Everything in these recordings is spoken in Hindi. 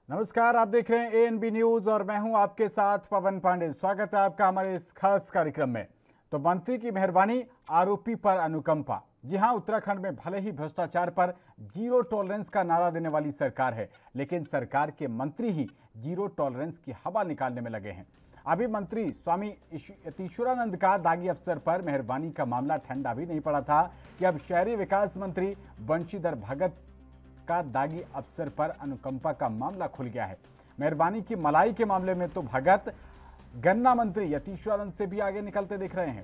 नमस्कार, आप देख रहे हैं एएनबी न्यूज और मैं हूं आपके साथ पवन पांडे। स्वागत है आपका हमारे इस खास कार्यक्रम में। तो मंत्री की मेहरबानी, आरोपी पर अनुकंपा। जी हां, उत्तराखंड में भले ही भ्रष्टाचार पर जीरो टॉलरेंस का नारा देने वाली सरकार है, लेकिन सरकार के मंत्री ही जीरो टॉलरेंस की हवा निकालने में लगे हैं। अभी मंत्री स्वामी यतीश्वरानंद का दागी अफसर पर मेहरबानी का मामला ठंडा भी नहीं पड़ा था कि अब शहरी विकास मंत्री बंशीधर भगत का दागी अफसर पर अनुकंपा का मामला खुल गया है। मेहरबानी की मलाई के मामले में तो भगत गन्ना मंत्री यतीश्वरानंद से भी आगे निकलते दिख रहे हैं।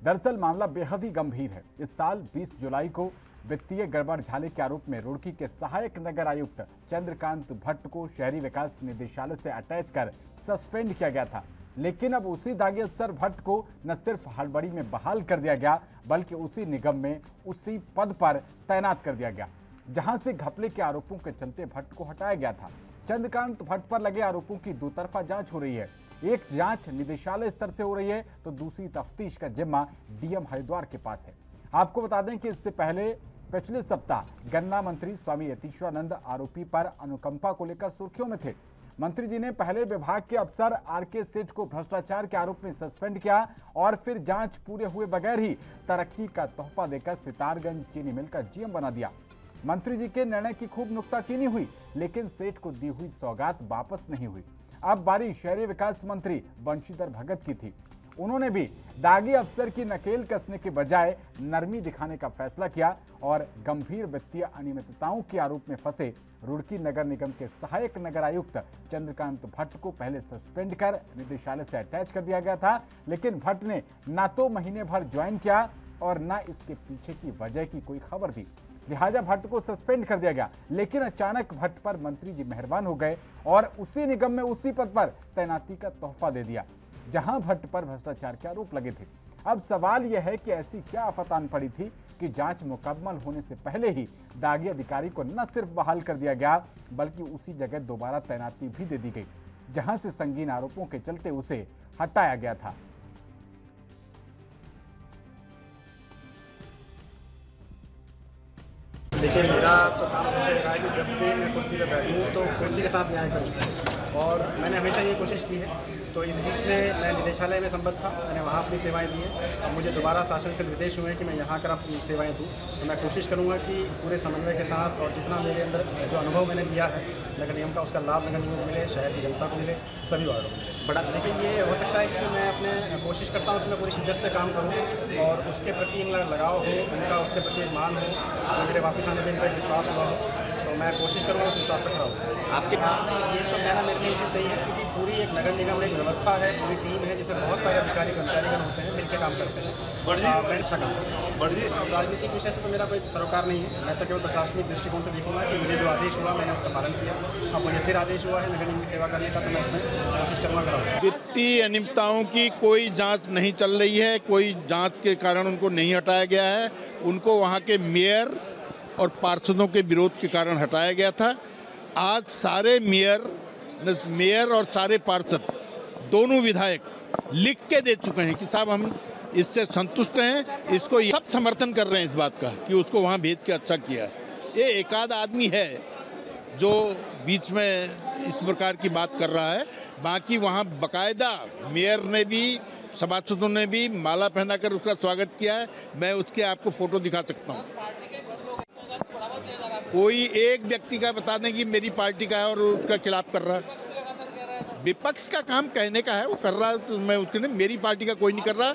दरअसल मामला बेहद ही गंभीर है। इस साल 20 जुलाई को वित्तीय गड़बड़ झाले के आरोप में रुड़की के सहायक नगर आयुक्त चंद्रकांत भट्ट को शहरी विकास निदेशालय से अटैच कर सस्पेंड किया गया था। लेकिन अब उसी दागी अफसर भट्ट को न सिर्फ हड़बड़ी में बहाल कर दिया गया, बल्कि उसी निगम में उसी पद पर तैनात कर दिया गया, जहां से घपले के आरोपों के चलते भट्ट को हटाया गया था। चंद्रकांत भट्ट पर लगे आरोपों की दो तरफा जांच हो रही है। एक जांच निदेशालय स्तर से हो रही है, तो दूसरी तफ्तीश का जिम्मा डीएम हरिद्वार के पास है। आपको बता दें कि इससे पहले पिछले सप्ताह गन्ना मंत्री स्वामी यतीश्वरानंद आरोपी पर अनुकंपा को लेकर सुर्खियों में थे। मंत्री जी ने पहले विभाग के अफसर आरके सेठ को भ्रष्टाचार के आरोप में सस्पेंड किया और फिर जांच पूरे हुए बगैर ही तरक्की का तोहफा देकर सितारगंज चीनी मिल का जीएम बना दिया। मंत्री जी के निर्णय की खूब नुक्ताचीनी हुई, लेकिन सेठ को दी हुई सौगात वापस नहीं हुई। अब बारी शहरी विकास मंत्री बंशीधर भगत की थी। उन्होंने भी दागी अफसर की नकेल कसने के बजाय नरमी दिखाने का फैसला किया और गंभीर वित्तीय अनियमितताओं के आरोप में फंसे रुड़की नगर निगम के सहायक नगर आयुक्त चंद्रकांत भट्ट को पहले सस्पेंड कर निदेशालय से अटैच कर दिया गया था। लेकिन भट्ट ने न तो महीने भर ज्वाइन किया और न इसके पीछे की वजह की कोई खबर दी। लिहाजा भट्ट को सस्पेंड कर दिया गया। लेकिन अचानक भट्ट पर मंत्री जी मेहरबान हो गए और उसी निगम में उसी पद पर तैनाती का तोहफा दे दिया, जहां भट्ट पर भ्रष्टाचार के आरोप लगे थे। अब सवाल यह है कि ऐसी क्या आफतान पड़ी थी कि जांच मुकम्मल होने से पहले ही दागी अधिकारी को न सिर्फ बहाल कर दिया गया, बल्कि उसी जगह दोबारा तैनाती भी दे दी गई, जहां से संगीन आरोपों के चलते उसे हटाया गया था। देखिए, मेरा तो काम हमेशा रहा है कि जब भी मैं कुर्सी पर बैठूँ तो कुर्सी के साथ न्याय करूँ, और मैंने हमेशा ये कोशिश की है। तो इस बीच में मैं निदेशालय में संबद्ध था, मैंने वहाँ अपनी सेवाएं दी हैं। अब मुझे दोबारा शासन से निर्देश हुए हैं कि मैं यहाँ कर अपनी सेवाएं दूँ। तो मैं कोशिश करूँगा कि पूरे समन्वय के साथ और जितना मेरे अंदर जो अनुभव मैंने लिया है नगर निगम का, उसका लाभ नगर निगम को मिले, शहर की जनता को मिले, सभी वार्डों को मिले। बड़ा देखिए, ये हो सकता है कि मैं अपने कोशिश करता हूँ कि मैं पूरी शिद्दत से काम करूँ और उसके प्रति इनका लगाव हो, उनका उसके प्रति एक मान हो, जो मेरे वापस आने में इनका विश्वास हुआ हो, तो मैं कोशिश करूँगा उस विश्वास पर खड़ा होता आपके ये तो कहना मेरे लिए उचित नहीं है, क्योंकि पूरी एक नगर निगम में एक व्यवस्था है, पूरी टीम है, जिसमें बहुत सारे अधिकारी कर्मचारीगण होते हैं, मिलकर काम करते हैं। मैं अच्छा काम करता हूँ। राजनीतिक विषय से तो मेरा कोई सरोकार नहीं है। मैं तो केवल प्रशासनिक दृष्टिकोण से देखूंगा कि मुझे जो आदेश हुआ मैंने उसका पालन किया। अब मुझे फिर आदेश हुआ है नगर निगम की सेवा करने का, तो मैं उसमें कोशिश करूँगा कराऊंगा। वित्तीय अनियमितताओं की कोई जांच नहीं चल रही है, कोई जांच के कारण उनको नहीं हटाया गया है। उनको वहाँ के मेयर और पार्षदों के विरोध के कारण हटाया गया था। आज सारे मेयर और सारे पार्षद, दोनों विधायक लिख के दे चुके हैं कि साहब हम इससे संतुष्ट हैं। इसको सब समर्थन कर रहे हैं इस बात का कि उसको वहाँ भेज के अच्छा किया। ये एक आध आदमी है जो बीच में इस प्रकार की बात कर रहा है, बाकी वहाँ बकायदा मेयर ने भी, सभासदों ने भी माला पहनाकर उसका स्वागत किया है। मैं उसके आपको फोटो दिखा सकता हूँ। कोई एक व्यक्ति का बता दें कि मेरी पार्टी का है और उसका खिलाफ कर रहा है। विपक्ष का काम कहने का है, वो कर रहा है, तो मैं उसके नहीं, मेरी पार्टी का कोई नहीं कर रहा।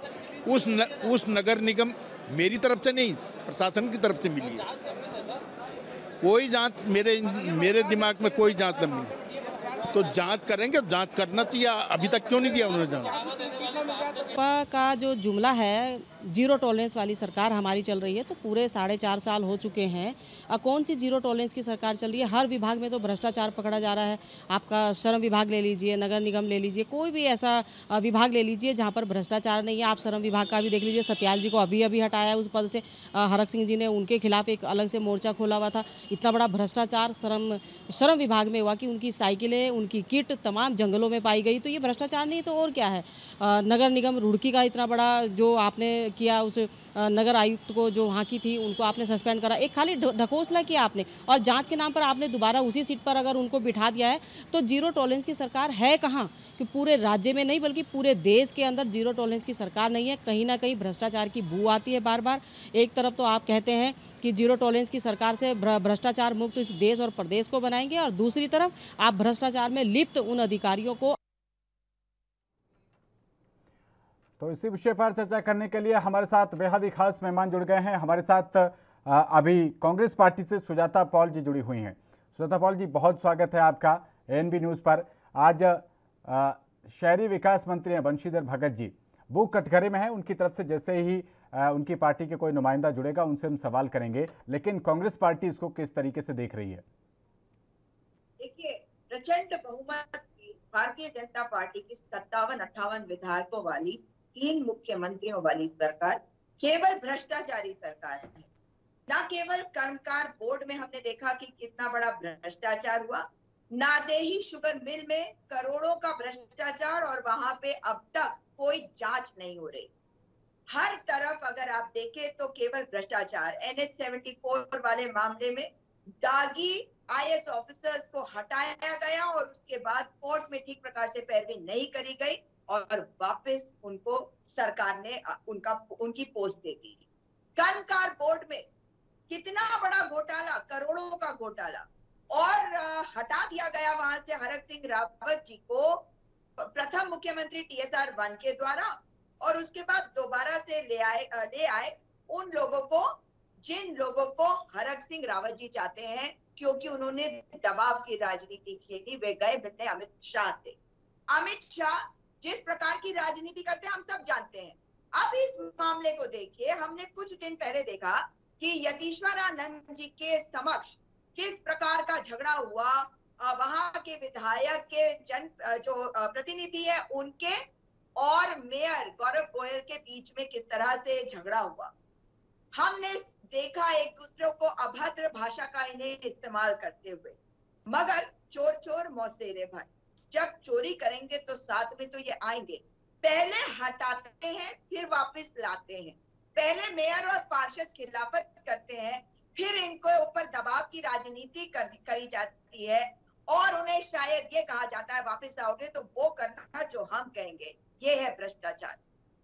उस नगर निगम मेरी तरफ से नहीं, प्रशासन की तरफ से मिली है। कोई जांच मेरे दिमाग में कोई जांच नहीं, तो जांच करेंगे। जांच करना चाहिए, अभी तक क्यों नहीं किया उन्होंने जांच? का जो जुमला है, जीरो टॉलरेंस वाली सरकार हमारी चल रही है, तो पूरे 4.5 साल हो चुके हैं। कौन सी जीरो टॉलरेंस की सरकार चल रही है? हर विभाग में तो भ्रष्टाचार पकड़ा जा रहा है। आपका श्रम विभाग ले लीजिए, नगर निगम ले लीजिए, कोई भी ऐसा विभाग ले लीजिए जहाँ पर भ्रष्टाचार नहीं है। आप श्रम विभाग का भी देख लीजिए, सत्याल जी को अभी हटाया उस पद से। हरक सिंह जी ने उनके खिलाफ एक अलग से मोर्चा खोला हुआ था। इतना बड़ा भ्रष्टाचार श्रम विभाग में हुआ कि उनकी साइकिलें उनकी किट तमाम जंगलों में पाई गई। तो ये भ्रष्टाचार नहीं तो और क्या है। नगर निगम रुड़की का इतना बड़ा जो आपने किया, उस नगर आयुक्त को जो वहाँ की थी उनको आपने सस्पेंड करा, एक खाली ढकोसला किया आपने, और जांच के नाम पर आपने दोबारा उसी सीट पर अगर उनको बिठा दिया है तो जीरो टॉलरेंस की सरकार है कहाँ? कि पूरे राज्य में नहीं बल्कि पूरे देश के अंदर जीरो टॉलरेंस की सरकार नहीं है। कहीं ना कहीं भ्रष्टाचार की बू आती है बार बार। एक तरफ तो आप कहते हैं कि जीरो टॉलरेंस की सरकार से भ्रष्टाचार मुक्त इस देश और प्रदेश को बनाएंगे, और दूसरी तरफ आप भ्रष्टाचार में लिप्त उन अधिकारियों को। तो इसी विषय पर चर्चा करने के लिए हमारे साथ बेहद ही खास मेहमान जुड़ गए हैं। हमारे साथ अभी कांग्रेस पार्टी से सुजाता पॉल जी जुड़ी हुई हैं। सुजाता पॉल जी, बहुत स्वागत है आपका एएनबी न्यूज़ पर। आज शहरी विकास मंत्री हैं बंशीधर भगत जी, वो कटघरे में है। उनकी तरफ से जैसे ही उनकी पार्टी के कोई नुमाइंदा जुड़ेगा उनसे हम सवाल करेंगे, लेकिन कांग्रेस पार्टी इसको किस तरीके से देख रही है? देखिए, प्रचंड बहुमत की भारतीय जनता पार्टी की 57-58 विधायकों वाली 3 मुख्यमंत्रियों वाली सरकार केवल भ्रष्टाचारी सरकार है। न केवल कर्मकार बोर्ड में हमने देखा कि कितना बड़ा भ्रष्टाचार हुआ, नादेही शुगर मिल में करोड़ों का भ्रष्टाचार, और वहां पे अब तक कोई जांच नहीं हो रही। हर तरफ अगर आप देखें तो केवल भ्रष्टाचार। NH-74 वाले मामले में दागी IAS ऑफिसर्स को हटाया गया और उसके बाद कोर्ट में ठीक प्रकार से पैरवी नहीं करी गई और वापस उनको सरकार ने उनकी पोस्ट दे दी। कर्मकार बोर्ड में कितना बड़ा घोटाला, करोड़ों का घोटाला, और हटा दिया गया वहां से हरक सिंह रावत जी को प्रथम मुख्यमंत्री TSR-1 के द्वारा, और उसके बाद दोबारा से ले आए उन लोगों को जिन लोगों को हरक सिंह रावत जी चाहते हैं, क्योंकि उन्होंने दबाव की राजनीति खेली। वे गए मिलने अमित शाह से। अमित शाह जिस प्रकार की राजनीति करते हैं हम सब जानते हैं। अब इस मामले को देखिए, हमने कुछ दिन पहले देखा कि यतीश्वरानंद जी के समक्ष किस प्रकार का झगड़ा हुआ। वहां के विधायक के जो प्रतिनिधि है उनके और मेयर गौरव गोयल के बीच में किस तरह से झगड़ा हुआ। हमने देखा एक दूसरे को अभद्र भाषा का इन्हें इस्तेमाल करते हुए। मगर चोर चोर मौसेरे भाई, जब चोरी करेंगे तो साथ में तो ये आएंगे। पहले हटाते हैं फिर वापस लाते हैं। पहले मेयर और पार्षद खिलाफत करते हैं, फिर इनको ऊपर दबाव की राजनीति करी जाती है और उन्हें शायद ये कहा जाता है वापस आओगे तो वो करना जो हम कहेंगे। ये है भ्रष्टाचार।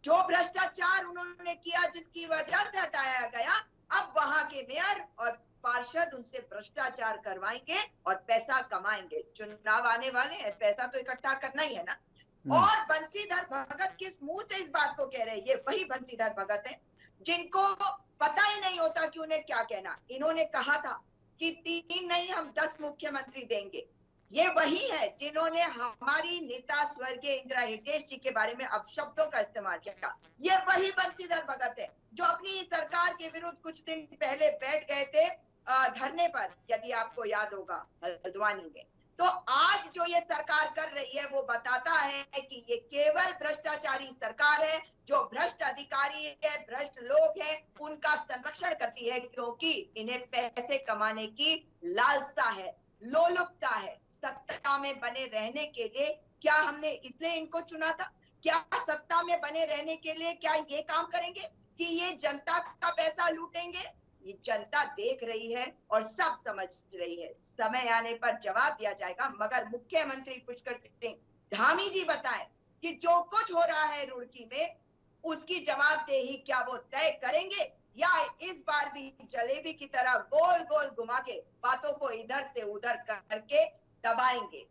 जो भ्रष्टाचार उन्होंने किया, जिसकी वजह से हटाया गया, अब वहां के मेयर और पार्षद उनसे भ्रष्टाचार करवाएंगे और पैसा कमाएंगे। चुनाव आने वाले हैं, पैसा तो इकट्ठा करना ही है ना। और बंशीधर भगत किस मुंह से इस बात को कह रहे हैं? ये वही बंशीधर भगत हैं जिनको पता ही नहीं होता कि उन्हें क्या कहना। इन्होंने कहा था कि 3 नहीं हम 10 मुख्यमंत्री देंगे। ये वही है जिन्होंने हमारी नेता स्वर्गीय इंदिरा हृदयेश जी के बारे में अपशब्दों का इस्तेमाल किया। ये वही बंशीधर भगत है जो अपनी सरकार के विरुद्ध कुछ दिन पहले बैठ गए थे धरने पर, यदि आपको याद होगा, हल्द्वानी में। तो आज जो ये सरकार कर रही है वो बताता है कि ये केवल भ्रष्टाचारी सरकार है। जो भ्रष्ट अधिकारी है, भ्रष्ट लोग हैं, उनका संरक्षण करती है, क्योंकि इन्हें पैसे कमाने की लालसा है, लोलुपता है। सत्ता में बने रहने के लिए क्या हमने इसलिए इनको चुना था? क्या सत्ता में बने रहने के लिए क्या ये काम करेंगे कि ये जनता का पैसा लूटेंगे? ये जनता देख रही है और सब समझ रही है। समय आने पर जवाब दिया जाएगा। मगर मुख्यमंत्री पुष्कर सिंह धामी जी बताएं कि जो कुछ हो रहा है रुड़की में, उसकी जवाबदेही क्या वो तय करेंगे या इस बार भी जलेबी की तरह गोल गोल घुमा के बातों को इधर से उधर करके दबाएंगे?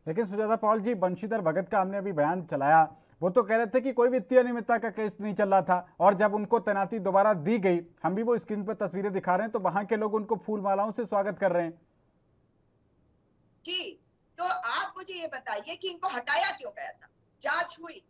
लेकिन सुजाता पॉल जी, बंशीधर भगत का हमने अभी बयान चलाया, वो तो कह रहे थे कि कोई वित्तीय अनियमितता का केस नहीं चल रहा था, और जब उनको तैनाती दोबारा दी गई, हम भी वो स्क्रीन पर तस्वीरें दिखा रहे हैं, तो वहां के लोग उनको फूल मालाओं से स्वागत कर रहे हैं। जी, तो आप मुझे ये बताइए कि इनको हटाया क्यों गया था? जांच हुई,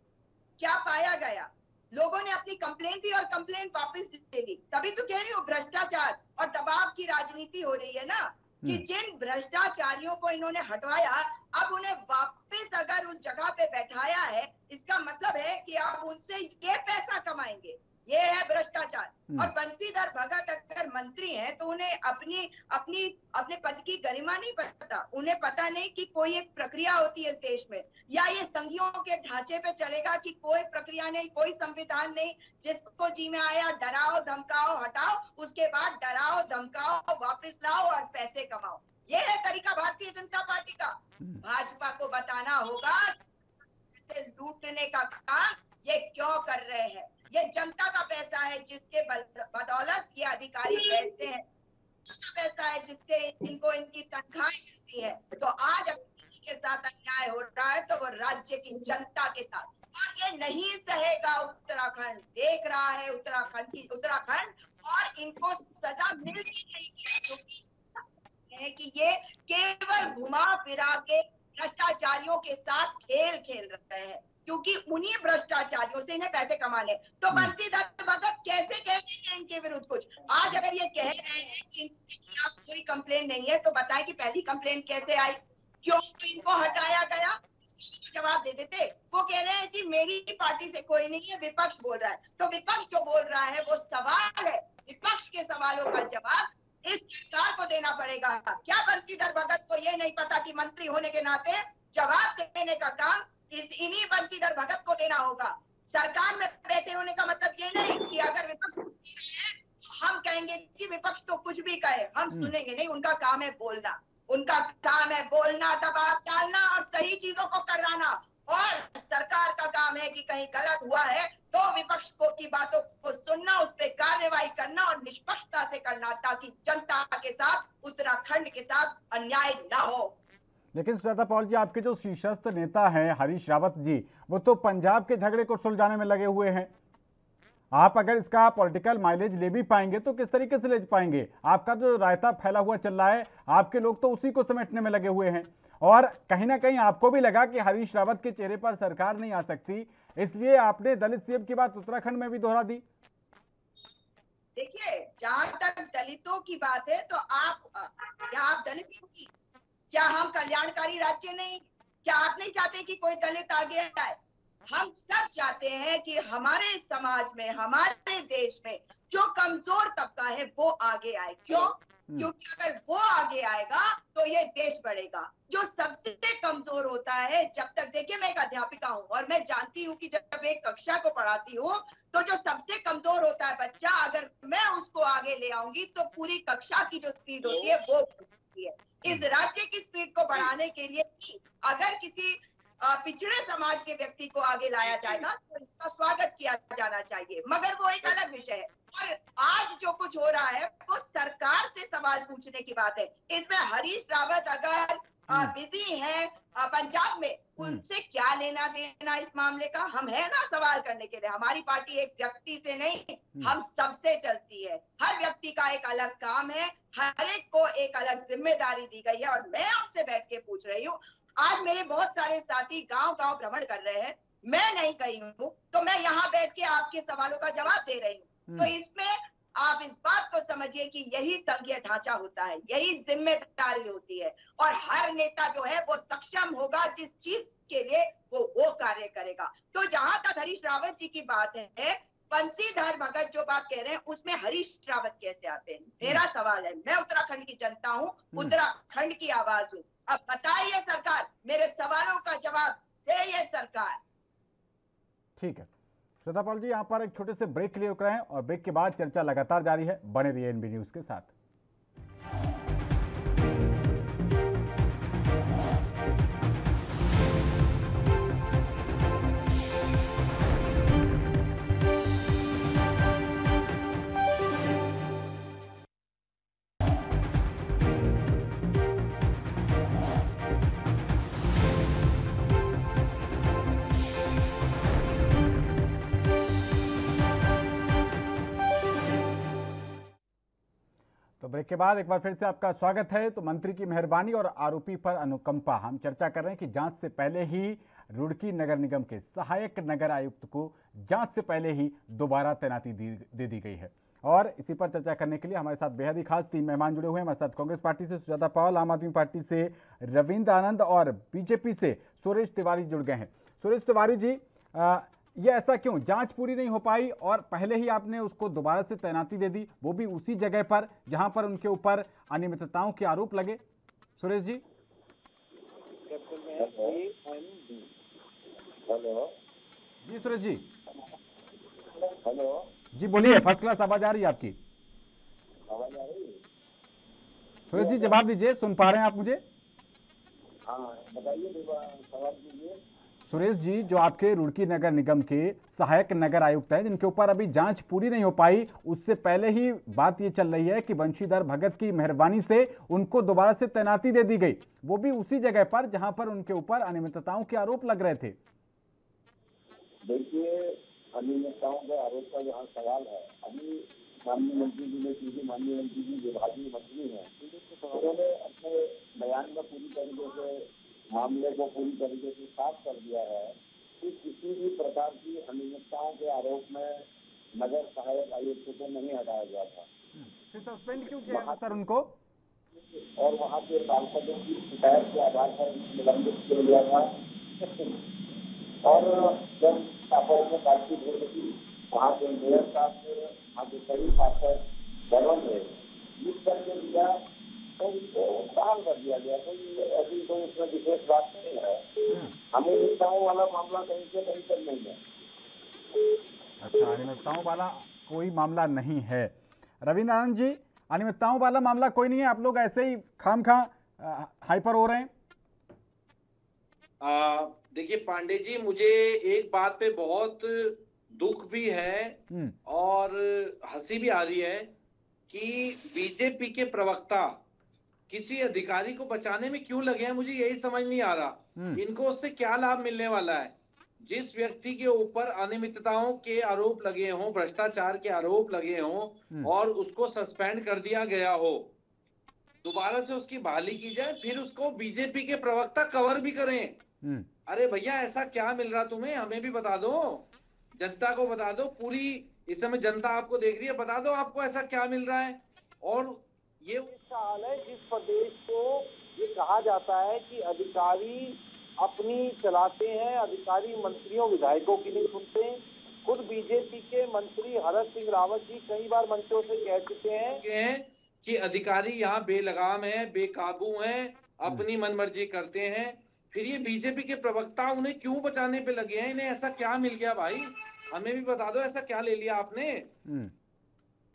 क्या पाया गया? लोगों ने अपनी कंप्लेंट दी और कंप्लेंट वापस ले ली। तभी तो कह रही हूँ भ्रष्टाचार और दबाव की राजनीति हो रही है ना, कि जिन भ्रष्टाचारियों को इन्होंने हटवाया, अब उन्हें वापस अगर उस जगह पे बैठाया है, इसका मतलब है कि आप उनसे ये पैसा कमाएंगे। ये है भ्रष्टाचार। और बंशीधर भगत अगर मंत्री हैं तो उन्हें अपने पद की गरिमा नहीं पता, उन्हें पता नहीं कि कोई एक प्रक्रिया होती है इस देश में, या ये संघियों के ढांचे पे चलेगा कि कोई प्रक्रिया नहीं, कोई संविधान नहीं, जिसको जी में आया डराओ धमकाओ हटाओ, उसके बाद डराओ धमकाओ वापस लाओ और पैसे कमाओ। ये है तरीका भारतीय जनता पार्टी का। भाजपा को बताना होगा इसे लूटने का काम ये क्यों कर रहे हैं। ये जनता का पैसा है जिसके बदौलत ये अधिकारी बैठते हैं, पैसा है जिससे इनको इनकी तनख्वाहें मिलती है। तो आज अगर किसी के साथ अन्याय हो रहा है तो वो राज्य की जनता के साथ, और ये नहीं सहेगा उत्तराखंड। देख रहा है उत्तराखंड और इनको सजा मिलती रहेगी, क्योंकि है कि ये केवल घुमा फिरा के भ्रष्टाचारियों के साथ खेल खेल रहे हैं, क्योंकि उन्हीं भ्रष्टाचारियों से इन्हें पैसे कमाने। तो बंशीधर भगत कैसे कह देंगे इनके विरुद्ध कुछ? आज अगर ये कह रहे हैं कि इनके खिलाफ कोई कंप्लेन नहीं है, तो बताएं कि पहली कंप्लेन कैसे आई, क्यों इनको हटाया गया? जवाब दे देते। वो कह रहे हैं जी मेरी पार्टी से कोई नहीं है, विपक्ष बोल रहा है। तो विपक्ष जो बोल रहा है वो सवाल है, विपक्ष के सवालों का जवाब इस सरकार को देना पड़ेगा। क्या बंशीधर भगत को ये नहीं पता कि मंत्री होने के नाते जवाब देने का काम इन्हीं बंशीधर भगत को देना होगा? सरकार में बैठे होने का मतलब ये नहीं कि अगर विपक्ष हम कहेंगे कि विपक्ष तो कुछ भी कहे हम सुनेंगे नहीं। उनका काम है बोलना, उनका काम है बोलना, दबाव डालना और सही चीजों को कराना। और सरकार का काम है कि कहीं गलत हुआ है तो विपक्ष की बातों को सुनना, उस पर कार्रवाई करना और निष्पक्षता से करना, ताकि जनता के साथ, उत्तराखंड के साथ अन्याय न हो। लेकिन सुजाता पॉल जी, आपके जो शीर्षस्थ नेता हैं हरीश रावत जी, वो तो पंजाब के झगड़े को सुलझाने में लगे हुए हैं। आप अगर इसका पॉलिटिकल माइलेज ले भी पाएंगे तो किस तरीके से ले पाएंगे? आपका जो रायता फैला हुआ चल रहा है, आपके लोग तो उसी को समेटने में लगे हुए हैं। और कहीं ना कहीं आपको भी लगा कि हरीश रावत के चेहरे पर सरकार नहीं आ सकती, इसलिए आपने दलित सीएम की बात उत्तराखंड में भी दोहरा दी। देखिए, जहां तक दलितों की बात है तो आप दलित की, क्या हम कल्याणकारी राज्य नहीं? क्या आप नहीं चाहते कि कोई दलित आगे आए? हम सब चाहते हैं कि हमारे समाज में, हमारे देश में जो कमजोर तबका है वो आगे आए। क्यों? क्योंकि अगर वो आगे आएगा तो ये देश बढ़ेगा। जो सबसे कमजोर होता है, जब तक, देखिए मैं एक अध्यापिका हूँ और मैं जानती हूँ कि जब एक कक्षा को पढ़ाती हूँ तो जो सबसे कमजोर होता है बच्चा, अगर मैं उसको आगे ले आऊंगी तो पूरी कक्षा की जो स्पीड होती है वो बढ़ती है। इस राज्य की स्पीड को बढ़ाने के लिए अगर किसी पिछड़े समाज के व्यक्ति को आगे लाया जाएगा तो इसका स्वागत किया जाना चाहिए, मगर वो एक अलग विषय है। और आज जो कुछ हो रहा है वो सरकार से सवाल पूछने की बात है। इसमें हरीश रावत अगर बिजी है पंजाब में, उनसे क्या लेना देना इस मामले का? हम है ना सवाल करने के लिए। हमारी पार्टी एक व्यक्ति से नहीं, हम सबसे चलती है। हर व्यक्ति का एक अलग काम है, हर एक को एक अलग जिम्मेदारी दी गई है। और मैं आपसे बैठ के पूछ रही हूँ, आज मेरे बहुत सारे साथी गांव-गांव भ्रमण कर रहे हैं, मैं नहीं गई हूँ, तो मैं यहाँ बैठ के आपके सवालों का जवाब दे रही हूँ। तो इसमें आप इस बात को समझिए कि यही संघीय ढांचा होता है, यही जिम्मेदारी होती है। और हर नेता जो है वो सक्षम होगा जिस चीज के लिए वो कार्य करेगा। तो जहां तक हरीश रावत जी की बात है, बंशीधर भगत जो बात कह रहे हैं उसमें हरीश रावत कैसे आते हैं? मेरा सवाल है, मैं उत्तराखंड की जनता हूँ, उत्तराखंड की आवाज हूँ। अब बताइए सरकार, मेरे सवालों का जवाब दे ये सरकार। ठीक है सुजाता पॉल जी, यहाँ पर एक छोटे से ब्रेक के लिए रुक रहे हैं और ब्रेक के बाद चर्चा लगातार जारी है। बने रहिए एएनबी न्यूज के साथ। तो ब्रेक के बाद एक बार फिर से आपका स्वागत है। तो मंत्री की मेहरबानी और आरोपी पर अनुकंपा, हम चर्चा कर रहे हैं कि जांच से पहले ही रुड़की नगर निगम के सहायक नगर आयुक्त को जांच से पहले ही दोबारा तैनाती दे दी गई है। और इसी पर चर्चा करने के लिए हमारे साथ बेहद ही खास 3 मेहमान जुड़े हुए हैं। हमारे साथ कांग्रेस पार्टी से सुजाता पॉल, आम आदमी पार्टी से रविंद्र आनंद और बीजेपी से सुरेश तिवारी जुड़ गए हैं। सुरेश तिवारी जी, ये ऐसा क्यों? जांच पूरी नहीं हो पाई और पहले ही आपने उसको दोबारा से तैनाती दे दी, वो भी उसी जगह पर जहां पर उनके ऊपर अनियमितताओं के आरोप लगे। सुरेश जी। हेलो जी सुरेश जी। हेलो जी बोलिए, फर्स्ट क्लास आवाज आ रही है आपकी। आवाज आ रही है? सुरेश जी जवाब दीजिए, सुन पा रहे हैं आप मुझे? हाँ बताइए, सवाल कीजिए। सुरेश जी, जो आपके रुड़की नगर निगम के सहायक नगर आयुक्त हैं, जिनके ऊपर अभी जांच पूरी नहीं हो पाई, उससे पहले ही बात ये चल रही है कि बंशीधर भगत की मेहरबानी से उनको दोबारा से तैनाती दे दी गई, वो भी उसी जगह पर जहां पर उनके ऊपर अनियमितताओं के आरोप लग रहे थे। देखिए, अनियमितताओं के आरोप का यहाँ सवाल है। अभी माननीय मंत्री जी ने, क्योंकि माननीय मंत्री जी विभागीय मंत्री हैं, उन्होंने अपने बयान में पूरी तरीके से मामले को पूरी तरीके से साफ कर दिया है कि किसी भी प्रकार की अनियमितताओं के आरोप में नगर सहायक आयुक्त को नहीं हटाया गया था। फिर सस्पेंड क्यों किया है सर उनको? और वहाँ के पार्षदों की शिकायत के आधार पर निलंबित किया गया था। और जब साफर में बातचीत हो रही, वहाँ के मेयर साहब ने, वहाँ के कई पार्षद दलों ने लिख करके दिया तो उनको बहाल कर दिया गया। कोई ऐसी कोई उसमें विशेष बात नहीं है। अनियमितताओं वाला मामला कहीं से कहीं तक नहीं है। अच्छा, अनियमितताओं वाला कोई मामला नहीं है। रविनारायण जी, अनियमितताओं वाला मामला कोई नहीं है, आप लोग ऐसे ही खामखा हाइपर हो रहे हैं। देखिए पांडे जी, मुझे एक बात पे बहुत दुख भी है और हंसी भी आ रही है कि बीजेपी के प्रवक्ता किसी अधिकारी को बचाने में क्यों लगे हैं, मुझे यही समझ नहीं आ रहा। इनको उससे क्या लाभ मिलने वाला है? जिस व्यक्ति के ऊपर अनियमितताओं के आरोप लगे हों, भ्रष्टाचार के आरोप लगे हों और उसको सस्पेंड कर दिया गया हो, दोबारा से उसकी बहाली की जाए, फिर उसको बीजेपी के प्रवक्ता कवर भी करें। अरे भैया, ऐसा क्या मिल रहा तुम्हें? हमें भी बता दो, जनता को बता दो। पूरी इस समय जनता आपको देख रही है, बता दो आपको ऐसा क्या मिल रहा है। और ये उसका हाल है जिस प्रदेश को ये कहा जाता है कि अधिकारी अपनी चलाते हैं, अधिकारी मंत्रियों विधायकों की नहीं सुनते। खुद बीजेपी के मंत्री हरक सिंह रावत जी कई बार मंचों से कह चुके हैं कि अधिकारी यहाँ बेलगाम है, बेकाबू हैं, अपनी मनमर्जी करते हैं। फिर ये बीजेपी के प्रवक्ता उन्हें क्यों बचाने पे लगे हैं? इन्हें ऐसा क्या मिल गया भाई? हमें भी बता दो, ऐसा क्या ले लिया आपने?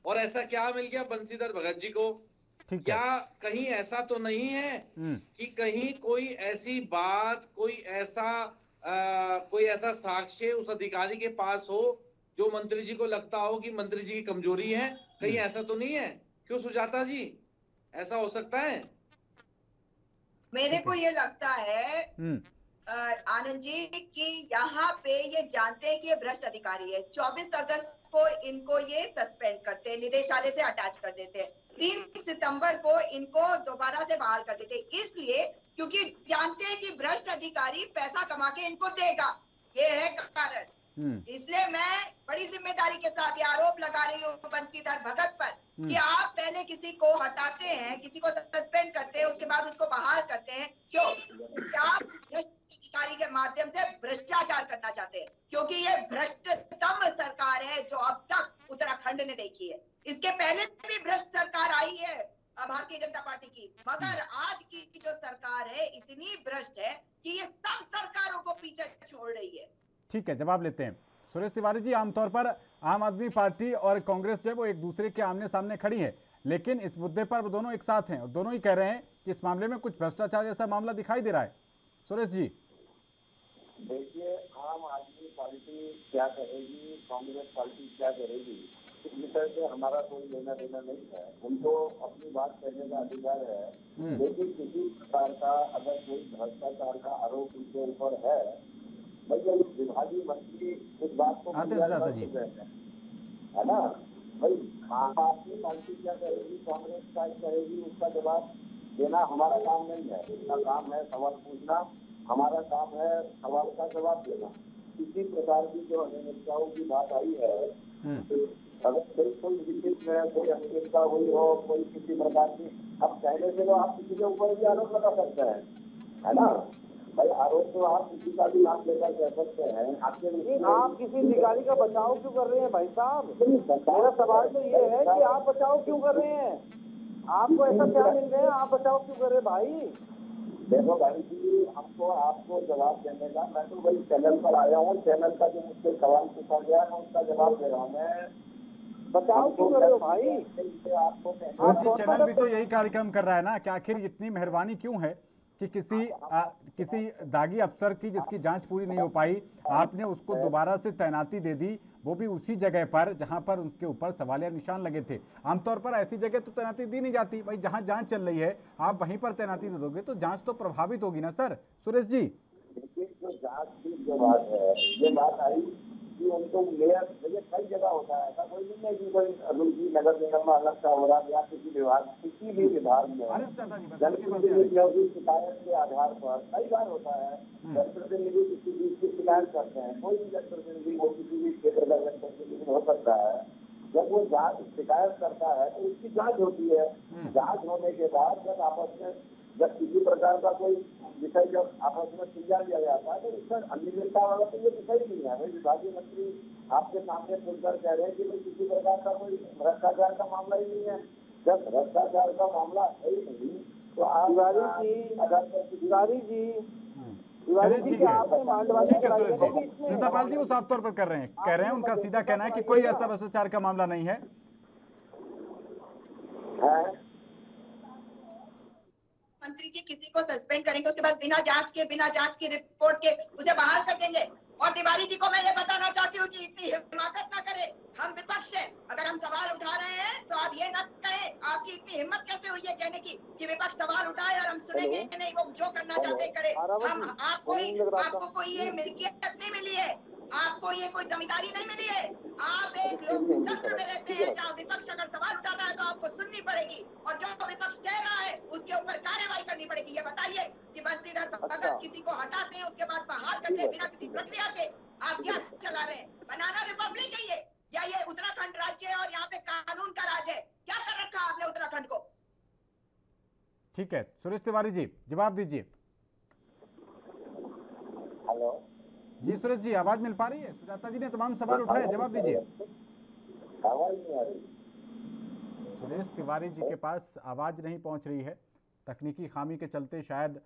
और ऐसा क्या मिल गया बंशीधर भगत जी को? क्या कहीं ऐसा तो नहीं है कि कहीं कोई ऐसी बात, कोई ऐसा साक्ष्य उस अधिकारी के पास हो जो मंत्री जी को लगता हो कि मंत्री जी की कमजोरी है? कहीं ऐसा तो नहीं है? क्यों सुजाता जी, ऐसा हो सकता है? मेरे को ये लगता है आनंद जी कि यहाँ पे ये जानते हैं कि ये भ्रष्ट अधिकारी है। 24 अगस्त को इनको ये सस्पेंड करते हैं, निदेशालय से अटैच कर देते हैं। 3 सितंबर को इनको दोबारा से बहाल कर देते हैं, इसलिए क्योंकि जानते हैं कि भ्रष्ट अधिकारी पैसा कमा के इनको देगा, ये है कारण। इसलिए मैं बड़ी जिम्मेदारी के साथ ये आरोप लगा रही हूँ बंशीधर भगत पर कि आप पहले किसी को हटाते हैं, किसी को सस्पेंड करते हैं, उसके बाद उसको बहाल करते हैं। क्यों? आप भ्रष्ट अधिकारी के माध्यम से भ्रष्टाचार करना चाहते हैं, क्योंकि ये भ्रष्टतम सरकार है जो अब तक उत्तराखंड ने देखी है। इसके पहले भी भ्रष्ट सरकार आई है भारतीय जनता पार्टी की, मगर आज की जो सरकार है इतनी भ्रष्ट है कि ये सब सरकारों को पीछे छोड़ रही है। ठीक है, जवाब लेते हैं। सुरेश तिवारी जी, आमतौर पर आम आदमी पार्टी और कांग्रेस जो है वो एक दूसरे के आमने सामने खड़ी है, लेकिन इस मुद्दे पर वो दोनों एक साथ हैं और दोनों ही कह रहे हैं कि इस मामले में कुछ भ्रष्टाचार जैसा मामला दिखाई दे रहा है। सुरेश जी, देखिए, आम आदमी पार्टी क्या करेगी, कांग्रेस पार्टी क्या करेगी, इस विषय से हमारा कोई लेना देना नहीं है। उनको अपनी बात कहने का अधिकार है, लेकिन किसी प्रकार का अगर कोई भ्रष्टाचार का आरोप उनके ऊपर है, भैया विभागीय मंत्री इस बात को है ना भाई। आम आदमी पार्टी क्या करेगी, कांग्रेस क्या करेगी, उसका जवाब देना हमारा काम नहीं है। उसका काम है सवाल पूछना, हमारा काम है सवाल का जवाब देना। किसी प्रकार की जो अनियमितताओं की बात आई है, अगर कोई विशिष्ट में कोई अनियमितता हुई हो, कोई किसी प्रकार की, अब पहले से तो आप किसी के ऊपर भी आरोप लगा सकते हैं, है ना। भाई आरोप तो आप किसी का भी नाम लेकर कह सकते हैं। आप किसी अधिकारी का बचाव क्यों कर रहे हैं भाई साहब? मेरा सवाल तो ये है कि आप बचाव क्यों कर रहे हैं? आपको ऐसा क्या मिल गया है, आप बचाव क्यों कर रहे हैं भाई? देखो भाई जी, हमको आपको जवाब देने का, मैं तो भाई चैनल पर आया हूँ, चैनल का जो मुझसे सवाल पूछा गया मैं उसका जवाब दे रहा हूँ। मैं बचाव क्यों कर रहे हो भाई? आपको चैनल भी तो यही कार्यक्रम कर रहा है ना कि आखिर इतनी मेहरबानी क्यों है कि किसी दागी अफसर की जिसकी जांच पूरी नहीं हो पाई, आपने उसको दोबारा से तैनाती दे दी, वो भी उसी जगह पर जहां पर उसके ऊपर सवालिया निशान लगे थे। आमतौर पर ऐसी जगह तो तैनाती दी नहीं जाती भाई, जहां जांच चल रही है आप वहीं पर तैनाती दे दोगे तो जांच तो प्रभावित होगी ना सर। सुरेश जी, जो जांच की जो बात है, ये बात आई कि उनको मेयर कई जगह होता है, ऐसा कोई नहीं है कि कोई रुचि नगर निगम में अलग का हो रहा है या किसी भी विभाग में जनप्रतिनिधियों की शिकायत के आधार पर कई बार होता है। जनप्रतिनिधि किसी चीज की शिकायत करते हैं, कोई भी जनप्रतिनिधि वो किसी भी क्षेत्र का जनप्रतिनिधि हो सकता है। जब वो जांच शिकायत करता है तो उसकी जांच होती है। जांच होने के बाद जब किसी प्रकार का कोई विषय जब आपस में सुलझा लिया जाता है तो उसमें अनियमितता वाला तो ये विषय नहीं है। भाई विभागीय मंत्री आपके सामने खुलकर कह रहे हैं कि भाई किसी प्रकार का कोई भ्रष्टाचार का मामला ही नहीं है। जब भ्रष्टाचार का मामला है ही नहीं तो आप तिवारी जी श्वेतापाल जी वो साफ तौर पर कह रहे हैं उनका सीधा कहना है कि कोई ऐसा भ्रष्टाचार का मामला नहीं है। मंत्री जी किसी को सस्पेंड करेंगे उसके बाद बिना जांच की रिपोर्ट के उसे बहाल कर देंगे। और तिवारी जी को मैं ये बताना चाहती हूँ कि इतनी हिमाकत ना करे, हम विपक्ष है, अगर हम सवाल उठा रहे हैं तो आप ये ना कहें, आपकी इतनी हिम्मत कैसे हुई है कहने की कि विपक्ष सवाल उठाए और हम सुनेंगे नहीं, वो जो करना चाहते करे। हम आपको कोई ये मिल्कियत नहीं मिली है, आपको ये कोई जमींदारी नहीं मिली है। आप एक लोकतंत्र में रहते हैं जहाँ विपक्ष अगर सवाल उठाता है तो आपको सुननी पड़ेगी और जो विपक्ष कह रहा है उसके ऊपर कार्रवाई करनी पड़ेगी। ये बताइए कि बंसीधर भगत किसी को हटाते हैं उसके बाद बहाल करते हैं बिना किसी प्रक्रिया के, आप क्या चला रहे हैं? बनाना रिपब्लिक है ये या ये उत्तराखंड राज्य है और यहाँ पे कानून का राज है? क्या कर रखा आपने उत्तराखंड को? ठीक है सुरेश तिवारी जी जवाब दीजिए। हेलो जी सुरेश जी आवाज मिल पा रही है? सुजाता जी ने तमाम सवाल उठाए, जवाब दीजिए। आवाज नहीं आ रही। सुरेश तिवारी जी के पास आवाज नहीं पहुंच रही है, तकनीकी खामी के चलते शायद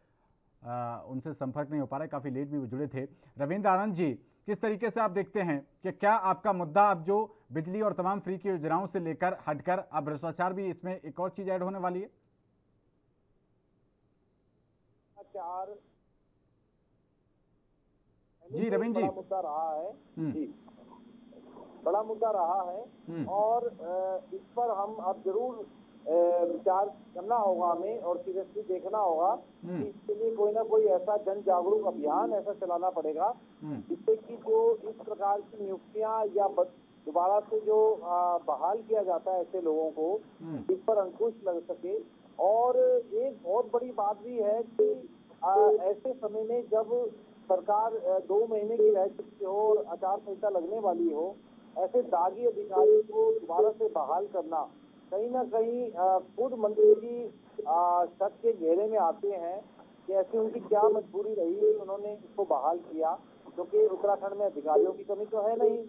उनसे संपर्क नहीं हो पा रहा है, काफी लेट भी वो जुड़े थे। रविंद्र आनंद जी, किस तरीके से आप देखते हैं कि क्या आपका मुद्दा अब जो बिजली और तमाम फ्री की योजनाओं से लेकर हटकर अब भ्रष्टाचार भी इसमें एक और चीज ऐड होने वाली है? जी रविंद्र जी, बड़ा मुद्दा रहा है जी, बड़ा मुद्दा रहा है और इस पर हम अब जरूर विचार करना होगा हमें और सीरियसली देखना होगा कि इसके लिए कोई ना कोई ऐसा जन जागरूक अभियान ऐसा चलाना पड़ेगा जिससे कि जो इस प्रकार की नियुक्तियां या दोबारा से जो बहाल किया जाता है ऐसे लोगों को, इस पर अंकुश लग सके। और एक बहुत बड़ी बात भी है कि ऐसे समय में जब सरकार 2 महीने की रह चुकी हो और आचार संहिता लगने वाली हो, ऐसे दागी अधिकारी को दोबारा से बहाल करना कहीं ना कहीं खुद मंत्री जी शक के घेरे में आते हैं कि ऐसी उनकी क्या मजबूरी रही कि उन्होंने इसको बहाल किया, क्योंकि उत्तराखंड में अधिकारियों की कमी तो है नहीं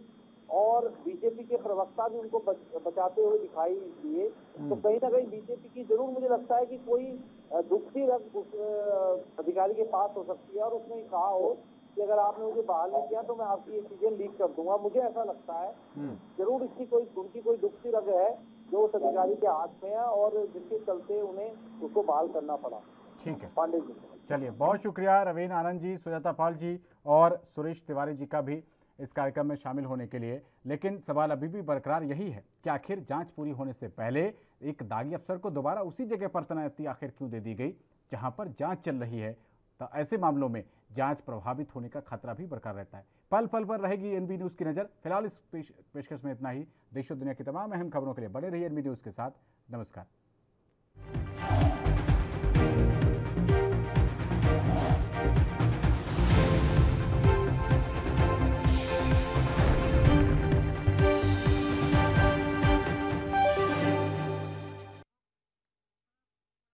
और बीजेपी के प्रवक्ता भी उनको बचाते हुए दिखाई दिए। तो कहीं ना कहीं बीजेपी की जरूर मुझे लगता है कि कोई दुखती रग उस अधिकारी के पास हो सकती है और उसने कहा हो कि अगर आपने मुझे बहाल नहीं किया तो मैं आपकी ये चीजें लीक कर दूंगा। मुझे ऐसा लगता है जरूर इसकी उनकी कोई दुखती रग है जो उस अधिकारी के हाथ में है और जिसके चलते उन्हें उसको बहाल करना पड़ा। ठीक है पांडे जी, चलिए बहुत शुक्रिया रवीन्द्र आनंद जी, सुजाता पाल जी और सुरेश तिवारी जी का भी इस कार्यक्रम में शामिल होने के लिए। लेकिन सवाल अभी भी बरकरार यही है कि आखिर जांच पूरी होने से पहले एक दागी अफसर को दोबारा उसी जगह पर तैनाती आखिर क्यों दे दी गई जहां पर जांच चल रही है? तो ऐसे मामलों में जांच प्रभावित होने का खतरा भी बरकरार रहता है। पल पल पर रहेगी एनबी न्यूज़ की नज़र। फिलहाल इस पेशकश में इतना ही। देश और दुनिया की तमाम अहम खबरों के लिए बने रहिए एनबी न्यूज़ के साथ। नमस्कार।